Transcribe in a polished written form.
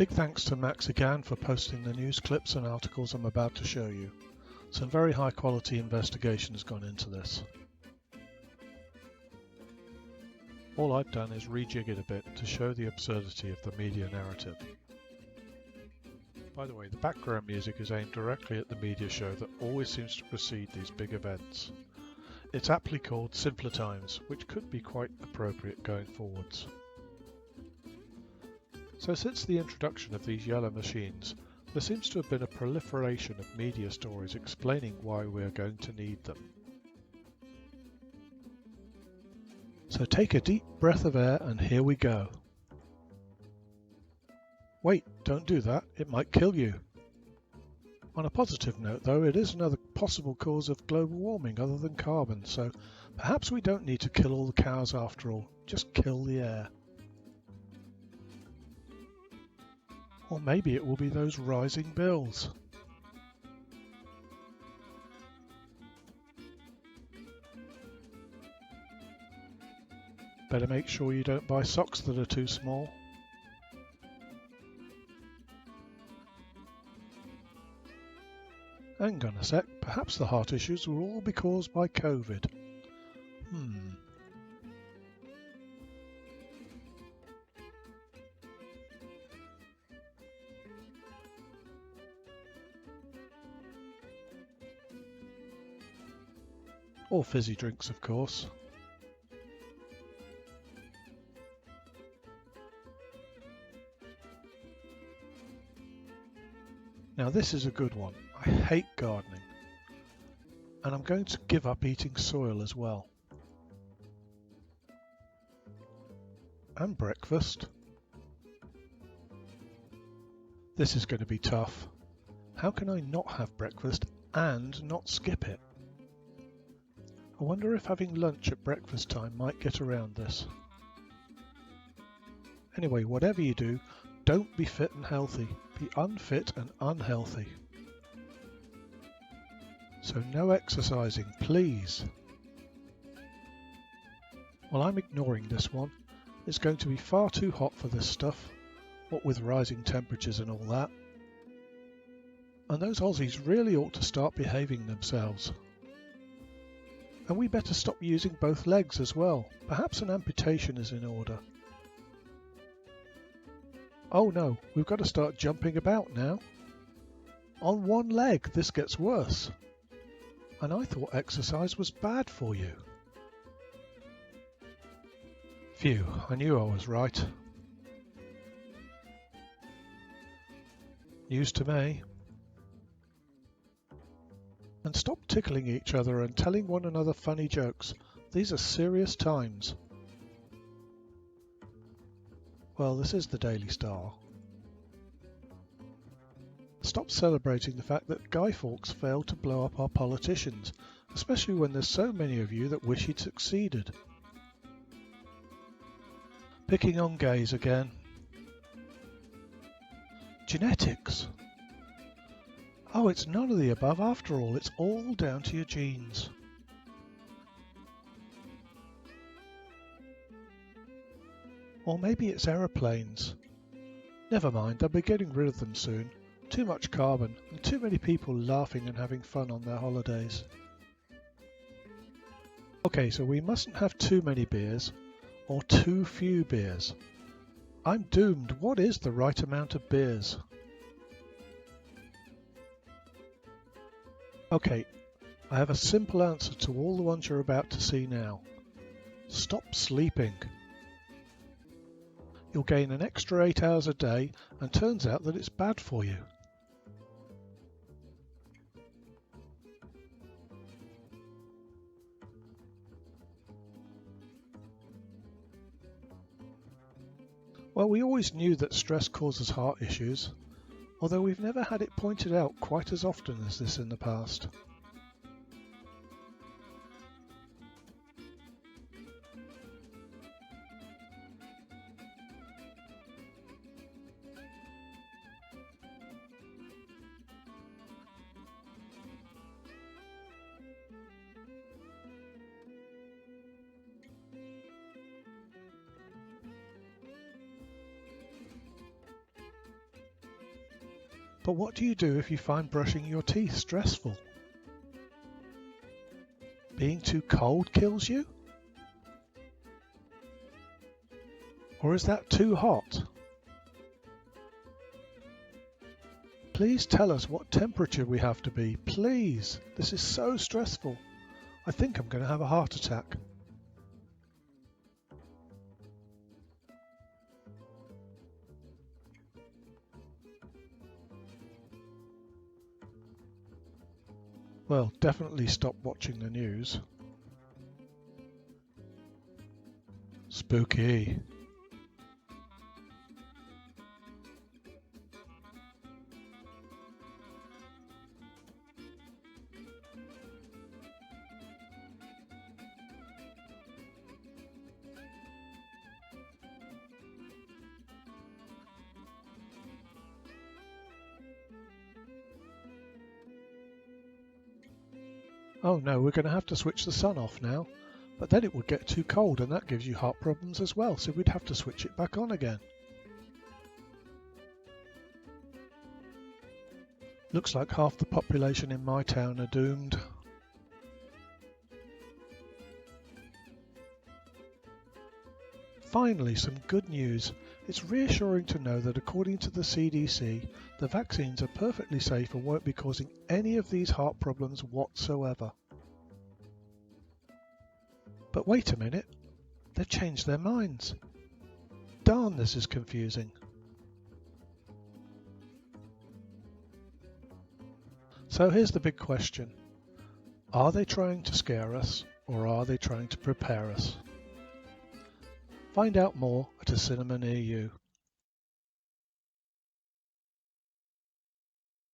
Big thanks to Max again for posting the news clips and articles I'm about to show you. Some very high quality investigation has gone into this. All I've done is rejig it a bit to show the absurdity of the media narrative. By the way, the background music is aimed directly at the media show that always seems to precede these big events. It's aptly called Simpler Times, which could be quite appropriate going forwards. So since the introduction of these yellow machines, there seems to have been a proliferation of media stories explaining why we are going to need them. So take a deep breath of air and here we go. Wait, don't do that, it might kill you. On a positive note though, it is another possible cause of global warming other than carbon, so perhaps we don't need to kill all the cows after all, just kill the air. Or maybe it will be those rising bills. Better make sure you don't buy socks that are too small. Hang on a sec, perhaps the heart issues will all be caused by COVID. Or fizzy drinks, of course. Now this is a good one. I hate gardening. And I'm going to give up eating soil as well. And breakfast. This is going to be tough. How can I not have breakfast and not skip it? I wonder if having lunch at breakfast time might get around this. Anyway, whatever you do, don't be fit and healthy. Be unfit and unhealthy. So no exercising, please. Well, I'm ignoring this one. It's going to be far too hot for this stuff, what with rising temperatures and all that. And those Aussies really ought to start behaving themselves. And we better stop using both legs as well. Perhaps an amputation is in order. Oh no, we've got to start jumping about now. On one leg, this gets worse. And I thought exercise was bad for you. Phew, I knew I was right. News to me. And stop tickling each other and telling one another funny jokes. These are serious times. Well, this is the Daily Star. Stop celebrating the fact that Guy Fawkes failed to blow up our politicians, especially when there's so many of you that wish he'd succeeded. Picking on gays again. Genetics. Oh, it's none of the above after all, it's all down to your genes. Or maybe it's aeroplanes. Never mind, they'll be getting rid of them soon. Too much carbon and too many people laughing and having fun on their holidays. Okay, so we mustn't have too many beers or too few beers. I'm doomed. What is the right amount of beers? Okay, I have a simple answer to all the ones you're about to see now. Stop sleeping. You'll gain an extra 8 hours a day and turns out that it's bad for you. Well, we always knew that stress causes heart issues, although we've never had it pointed out quite as often as this in the past. But what do you do if you find brushing your teeth stressful? Being too cold kills you? Or is that too hot? Please tell us what temperature we have to be, please. This is so stressful. I think I'm going to have a heart attack. Well, definitely stop watching the news. Spooky. Oh no, we're going to have to switch the sun off now. But then it would get too cold and that gives you heart problems as well, so we'd have to switch it back on again. Looks like half the population in my town are doomed. Finally, some good news. It's reassuring to know that according to the CDC, the vaccines are perfectly safe and won't be causing any of these heart problems whatsoever. But wait a minute, they've changed their minds. Darn, this is confusing. So here's the big question. Are they trying to scare us or are they trying to prepare us? Find out more at a cinema near you.